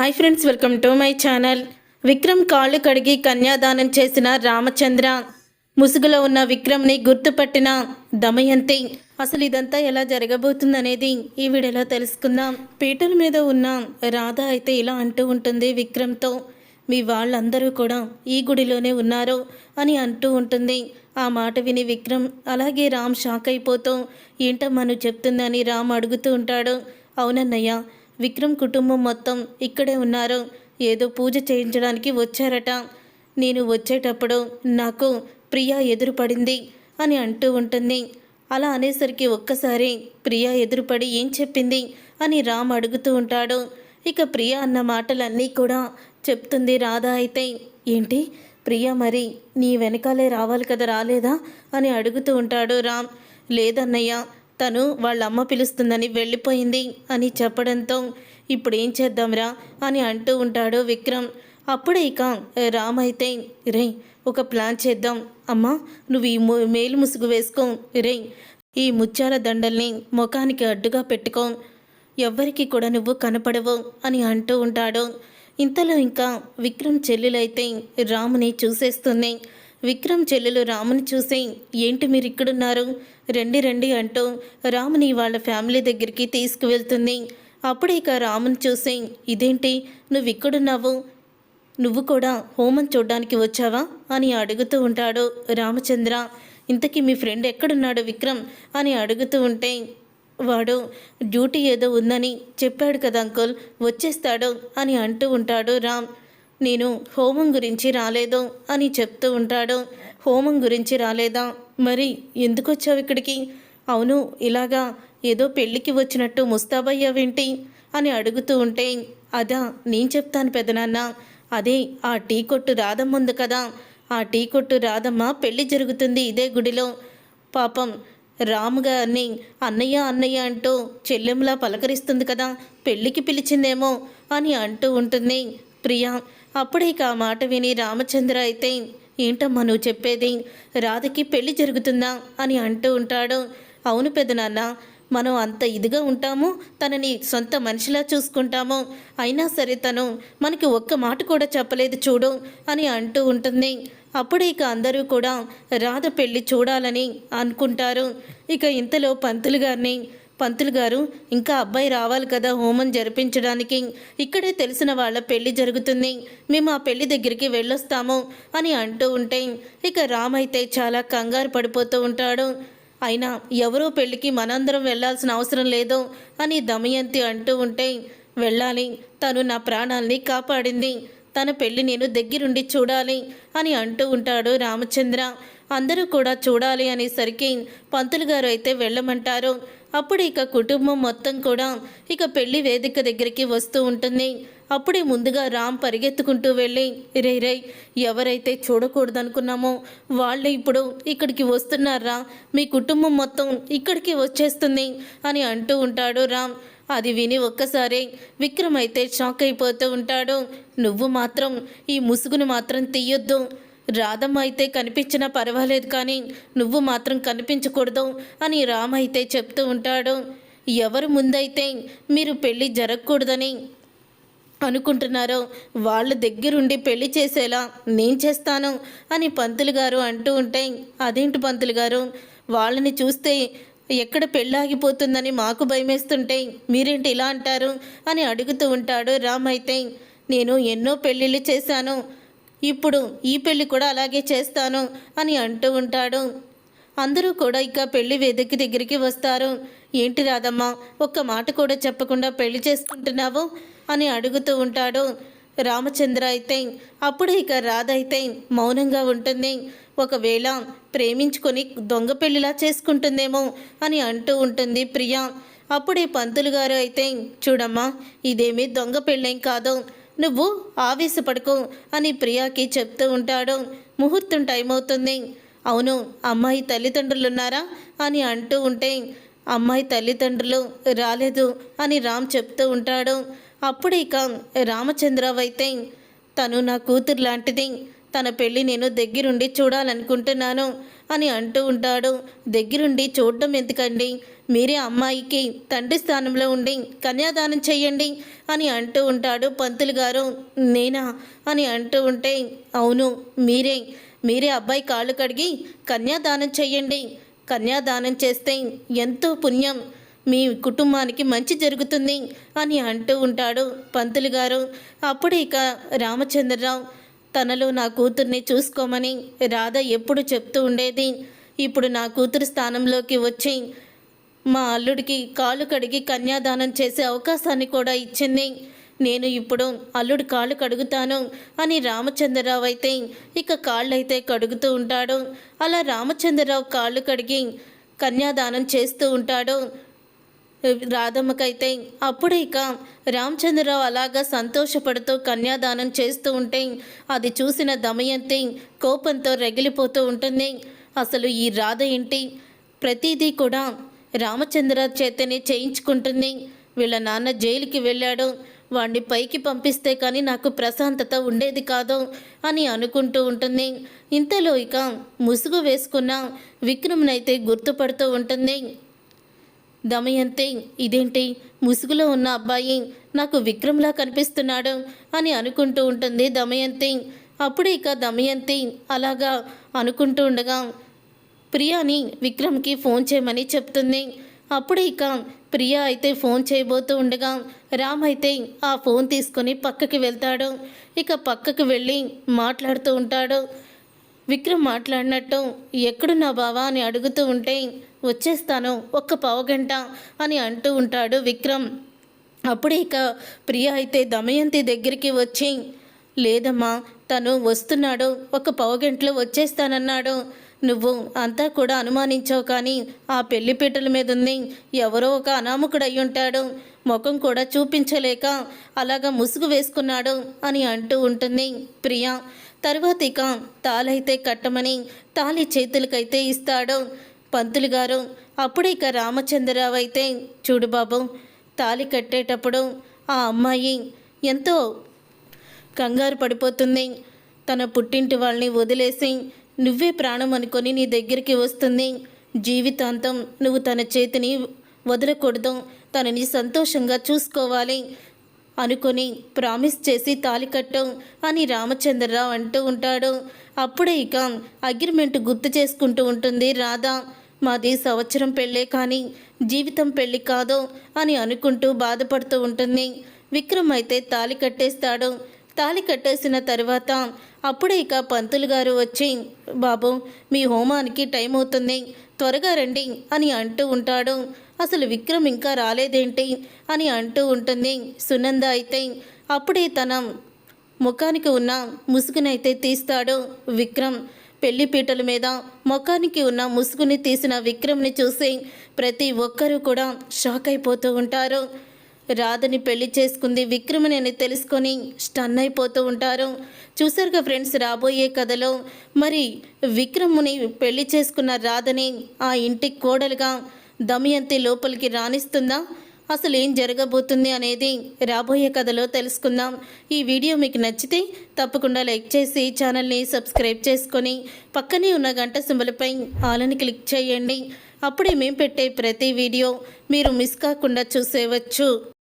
Hi friends, welcome to my channel. Vikram కాళ్ళు కడిగి కన్యాదానం చేసిన రామచంద్ర, ముసుగులో ఉన్న విక్రమ్ని గుర్తుపట్టిన దమయంతి. అసలు ఇదంతా ఎలా జరగబోతుందనేది ఈ వీడియోలో తెలుసుకుందాం. పీటల మీద ఉన్న రాధ అయితే ఇలా అంటూ ఉంటుంది విక్రమ్తో, మీ వాళ్ళందరూ కూడా ఈ గుడిలోనే ఉన్నారు అని అంటూ ఉంటుంది. ఆ మాట విని విక్రమ్ అలాగే రామ్ షాక్ అయిపోతూ, ఏంటమ్మా నువ్వు చెప్తుందని రామ్ అడుగుతూ ఉంటాడు. అవునన్నయ్య, విక్రమ్ కుటుంబం మొత్తం ఇక్కడే ఉన్నారు, ఏదో పూజ చేయించడానికి వచ్చారట. నేను వచ్చేటప్పుడు నాకు ప్రియా ఎదురుపడింది అని అంటూ ఉంటుంది. అలా అనేసరికి ఒక్కసారి ప్రియా ఎదురుపడి ఏం చెప్పింది అని రామ్ అడుగుతూ ఉంటాడు. ఇక ప్రియా అన్న మాటలన్నీ కూడా చెప్తుంది రాధ. అయితే ఏంటి ప్రియా మరి నీ వెనకాలే రావాలి కదా, రాలేదా అని అడుగుతూ ఉంటాడు రామ్. లేదన్నయ్య, తను వాళ్ళ అమ్మ పిలుస్తుందని వెళ్ళిపోయింది అని చెప్పడంతో ఇప్పుడు ఏం చేద్దాంరా అని అంటూ ఉంటాడు విక్రమ్. అప్పుడే ఇక రామ్ అయితే, రే ఒక ప్లాన్ చేద్దాం అమ్మా, నువ్వు ఈ మేలు ముసుగు వేసుకో, రే ఈ ముత్యాల దండల్ని ముఖానికి అడ్డుగా పెట్టుకో, ఎవ్వరికి కూడా నువ్వు కనపడవు అని అంటూ ఉంటాడు. ఇంతలో ఇంకా విక్రమ్ చెల్లెలైతే రాముని చూసేస్తుంది. విక్రమ్ చెల్లెలు రాముని చూసి, ఏంటి మీరు ఇక్కడున్నారు, రండి రండి అంటూ రాముని వాళ్ళ ఫ్యామిలీ దగ్గరికి తీసుకువెళ్తుంది. అప్పుడే ఇక రాముని చూసి, ఇదేంటి నువ్వు ఇక్కడున్నావు, నువ్వు కూడా హోమం చూడ్డానికి వచ్చావా అని అడుగుతూ ఉంటాడు రామచంద్ర. ఇంతకీ మీ ఫ్రెండ్ ఎక్కడున్నాడు విక్రమ్ అని అడుగుతూ ఉంటే, వాడు డ్యూటీ ఏదో ఉందని చెప్పాడు కదా అంకుల్, వచ్చేస్తాడు అని అంటూ ఉంటాడు రామ్. నేను హోమం గురించి రాలేదు అని చెప్తూ ఉంటాడు. హోమం గురించి రాలేదా, మరి ఎందుకు వచ్చావు ఇక్కడికి? అవును, ఇలాగా ఏదో పెళ్ళికి వచ్చినట్టు ముస్తాబయ్యావేంటి అని అడుగుతూ ఉంటే, అదా నేను చెప్తాను పెదనాన్న, అదే ఆ టీ కొట్టు రాధమ్మ ఉంది కదా, ఆ టీ కొట్టు రాధమ్మ పెళ్ళి జరుగుతుంది ఇదే గుడిలో. పాపం రాముగారిని అన్నయ్య అన్నయ్య అంటూ చెల్లెంలా పలకరిస్తుంది కదా, పెళ్ళికి పిలిచిందేమో అని అంటూ ఉంటుంది ప్రియా. అప్పుడే ఇక ఆ మాట విని రామచంద్ర అయితే, ఏంటమ్మా నువ్వు చెప్పేది, రాధకి పెళ్ళి జరుగుతుందా అని అంటూ ఉంటాడు. అవును పెదనాన్న, మనం అంత ఇదిగా ఉంటాము, తనని సొంత మనిషిలా చూసుకుంటాము, అయినా సరే తను మనకి ఒక్క మాట కూడా చెప్పలేదు చూడు అని అంటూ ఉంటుంది. అప్పుడు ఇక అందరూ కూడా రాధ పెళ్ళి చూడాలని అనుకుంటారు. ఇక ఇంతలో పంతులు గారు ఇంకా అబ్బాయి రావాలి కదా హోమం జరిపించడానికి, ఇక్కడే తెలిసిన వాళ్ళ పెళ్ళి జరుగుతుంది, మేము ఆ పెళ్ళి దగ్గరికి వెళ్ళొస్తాము అని అంటూ ఉంటే ఇక రామ్ అయితే చాలా కంగారు పడిపోతూ ఉంటాడు. అయినా ఎవరో పెళ్ళికి మనందరం వెళ్ళాల్సిన అవసరం లేదు అని దమయంతి అంటూ ఉంటే, వెళ్ళాలి, తను నా ప్రాణాల్ని కాపాడింది, తన పెళ్ళి నేను దగ్గరుండి చూడాలి అని అంటూ ఉంటాడు రామచంద్ర. అందరూ కూడా చూడాలి అనేసరికి పంతులు గారు అయితే వెళ్ళమంటారు. అప్పుడు ఇక కుటుంబం మొత్తం కూడా ఇక పెళ్లి వేదిక దగ్గరికి వస్తూ ఉంటుంది. అప్పుడే ముందుగా రామ్ పరిగెత్తుకుంటూ వెళ్ళి, రే ఎవరైతే చూడకూడదనుకున్నామో వాళ్ళే ఇప్పుడు ఇక్కడికి వస్తున్నారా, మీ కుటుంబం మొత్తం ఇక్కడికి వచ్చేస్తుంది అని అంటూ ఉంటాడు రామ్. అది విని ఒక్కసారి విక్రమ్ అయితే షాక్ అయిపోతూ ఉంటాడు. నువ్వు మాత్రం ఈ ముసుగును మాత్రం తీయొద్దు, రాధమ్మ అయితే కనిపించినా పర్వాలేదు కానీ నువ్వు మాత్రం కనిపించకూడదు అని రామ్ అయితే చెప్తూ ఉంటాడు. ఎవరు ముందైతే మీరు పెళ్ళి జరగకూడదని అనుకుంటున్నారో వాళ్ళ దగ్గరుండి పెళ్లి చేసేలా నేను చేస్తాను అని పంతులు గారు అంటూ ఉంటే, అదేంటి పంతులు గారు, వాళ్ళని చూస్తే ఎక్కడ పెళ్ళాగిపోతుందని మాకు భయమేస్తుంటే మీరేంటి ఇలా అంటారు అని అడుగుతూ ఉంటాడు రామ్. అయితే నేను ఎన్నో పెళ్ళిళ్ళు చేశాను, ఇప్పుడు ఈ పెళ్ళి కూడా అలాగే చేస్తాను అని అంటూ ఉంటాడు. అందరూ కూడా ఇక పెళ్లి వేదిక దగ్గరికి వస్తారు. ఏంటి రాధమ్మ, ఒక్క మాట కూడా చెప్పకుండా పెళ్లి చేసుకుంటున్నావు అని అడుగుతూ ఉంటాడు రామచంద్ర. అయితే అప్పుడు ఇక రాధ అయితే మౌనంగా ఉంటుంది. ఒకవేళ ప్రేమించుకొని దొంగ పెళ్లిలా చేసుకుంటుందేమో అని అంటూ ఉంటుంది ప్రియా. అప్పుడే పంతులు గారు అయితే, చూడమ్మా ఇదేమీ దొంగ పెళ్ళేం కాదు, నువ్వు ఆవేశపడకు అని ప్రియాకి చెప్తూ ఉంటాడు. ముహూర్తం టైం అవుతుంది, అవును అమ్మాయి తల్లిదండ్రులు ఉన్నారా అని అంటూ ఉంటే, అమ్మాయి తల్లిదండ్రులు రాలేదు అని రామ్ చెప్తూ ఉంటాడు. అప్పుడు ఇక రామచంద్రరావు అయితే, తను నా కూతురు లాంటిది, తన పెళ్ళి నేను దగ్గరుండి చూడాలనుకుంటున్నాను అని అంటూ ఉంటాడు. దగ్గరుండి చూడడం ఎందుకండి, మీరే అమ్మాయికి తండ్రి స్థానంలో ఉండి కన్యాదానం చెయ్యండి అని అంటూ ఉంటాడు. పంతులు గారు నేనా అని అంటూ ఉంటే, అవును మీరే అబ్బాయి కాళ్ళు కడిగి కన్యాదానం చెయ్యండి. కన్యాదానం చేస్తే ఎంతో పుణ్యం, మీ కుటుంబానికి మంచి జరుగుతుంది అని అంటూ ఉంటాడు పంతులు గారు. అప్పుడు ఇక రామచంద్రరావు తనలో నా కూతుర్ని చూసుకోమని రాధ ఎప్పుడు చెప్తూ ఉండేది. ఇప్పుడు నా కూతురు స్థానంలోకి వచ్చి మా అల్లుడికి కాళ్ళు కడిగి కన్యాదానం చేసే అవకాశాన్ని కూడా ఇచ్చింది. నేను ఇప్పుడు అల్లుడి కాళ్ళు కడుగుతాను అని రామచంద్రరావు అయితే ఇక కాళ్ళైతే కడుగుతూ ఉంటాడు. అలా రామచంద్రరావు కాళ్ళు కడిగి కన్యాదానం చేస్తూ ఉంటాడు రాధమ్మకైతే. అప్పుడు ఇక రామచంద్రరావు అలాగా సంతోషపడుతూ కన్యాదానం చేస్తూ ఉంటే అది చూసిన దమయంతి కోపంతో రగిలిపోతూ ఉంటుంది. అసలు ఈ రాధ ఏంటి ప్రతిదీ కూడా రామచంద్ర చేతనే చేయించుకుంటుంది. వీళ్ళ నాన్న జైలుకి వెళ్ళాడు, వాడిని పైకి పంపిస్తే కానీ నాకు ప్రశాంతత ఉండేది కాదు అని అనుకుంటూ ఉంటుంది. ఇంతలో ఇక ముసుగు వేసుకున్న విక్రమ్నైతే గుర్తుపడుతూ ఉంటుంది దమయంతి. ఇదేంటి ముసుగులో ఉన్న అబ్బాయి నాకు విక్రమ్లా కనిపిస్తున్నాడు అని అనుకుంటూ ఉంటుంది దమయంతి. అప్పుడు ఇక దమయంతి అలాగా అనుకుంటూ ఉండగా ప్రియాని విక్రమ్కి ఫోన్ చేయమని చెప్తుంది. అప్పుడు ఇక ప్రియా అయితే ఫోన్ చేయబోతూ ఉండగా రామ్ అయితే ఆ ఫోన్ తీసుకొని పక్కకి వెళ్తాడు. ఇక పక్కకు వెళ్ళి మాట్లాడుతూ ఉంటాడు. విక్రమ్ మాట్లాడినట్టు ఎక్కడున్నా బావా అని అడుగుతూ ఉంటే వచ్చేస్తాను ఒక్క పావుగంట అని అంటూ ఉంటాడు విక్రమ్. అప్పుడే ఇక ప్రియ అయితే దమయంతి దగ్గరికి వచ్చి లేదమ్మా తను వస్తున్నాడు, ఒక పావుగంటలో వచ్చేస్తానన్నాడు. నువ్వు అంతా కూడా అనుమానించావు, కానీ ఆ పెళ్లిపీటల మీద ఉంది ఎవరో ఒక అనామకుడు అయ్యుంటాడు, ముఖం కూడా చూపించలేక అలాగా ముసుగు వేసుకున్నాడు అని అంటూ ఉంటుంది ప్రియ. తర్వాత ఇక తాళైతే కట్టమని తాళి చేతులకైతే ఇస్తాడు పంతులు గారు. అప్పుడు ఇక రామచంద్రరావు అయితే చూడు బాబు, తాళి కట్టేటప్పుడు ఆ అమ్మాయి ఎంతో కంగారు పడిపోతుంది. తన పుట్టింటి వాళ్ళని వదిలేసి నువ్వే ప్రాణం అనుకొని నీ దగ్గరికి వస్తుంది. జీవితాంతం నువ్వు తన చేతిని వదలకూడదు, తనని సంతోషంగా చూసుకోవాలి అనుకొని ప్రామిస్ చేసి తాళి కట్టు అని రామచంద్రరావు అంటూ ఉంటాడు. అప్పుడే ఇక అగ్రిమెంట్ గుర్తు చేసుకుంటూ ఉంటుంది రాధ. మాది సంవత్సరం పెళ్ళే కానీ జీవితం పెళ్ళి కాదు అని అనుకుంటూ బాధపడుతూ ఉంటుంది. విక్రమ్ అయితే తాళి కట్టేస్తాడు. తాళి కట్టేసిన తర్వాత అప్పుడే ఇక పంతులు గారు వచ్చి బాబు మీ హోమానికి టైం అవుతుంది, త్వరగా రండి అని అంటూ ఉంటాడు. అసలు విక్రమ్ ఇంకా రాలేదేంటి అని అంటూ ఉంటుంది సునంద అయితే. అప్పుడే తన ముఖానికి ఉన్న ముసుగునైతే తీస్తాడు విక్రమ్. పెళ్లిపీటల మీద ముఖానికి ఉన్న ముసుగుని తీసిన విక్రమ్ని చూసి ప్రతి ఒక్కరూ కూడా షాక్ అయిపోతూ ఉంటారు. రాధని పెళ్లి చేసుకుంది విక్రమ్ని అని తెలుసుకొని స్టన్ అయిపోతూ ఉంటారు. చూసారుగా ఫ్రెండ్స్, రాబోయే కథలో మరి విక్రమ్ని పెళ్లి చేసుకున్న రాధని ఆ ఇంటి కోడలుగా దమయంతి లోపలికి రాణిస్తుందా, అసలు ఏం జరగబోతుంది అనేది రాబోయే కథలో తెలుసుకుందాం. ఈ వీడియో మీకు నచ్చితే తప్పకుండా లైక్ చేసి ఛానల్ని సబ్స్క్రైబ్ చేసుకొని పక్కనే ఉన్న గంట సింబల్పై ఆలని క్లిక్ చేయండి. అప్పుడే మేము పెట్టే ప్రతి వీడియో మీరు మిస్ కాకుండా చూసేవచ్చు.